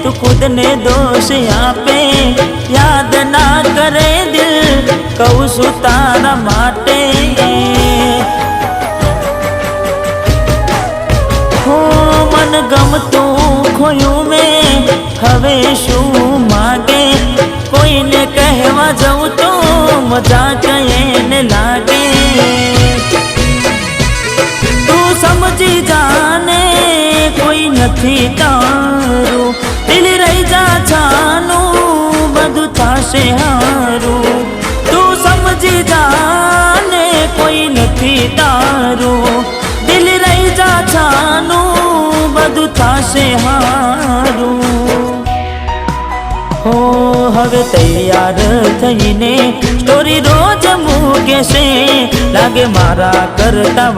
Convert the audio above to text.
તું खुद ने दोष आपे याद ना करे दिल कहूँ सु तारा माटे हो मन गमतू खोयू में हवे शू मागे कोई ने कहवा जाऊँ तो मजाक एने लागे तू समझी जाने कोई नथी तारू दिल रही जा छानू बधु थाशे हारू तू समझी जाने कोई नथी तारू दिल रही जा छानू बधु थाशे हारू हो हवे तैयार थईने स्टोरी रोज मूके से लागे मारा करता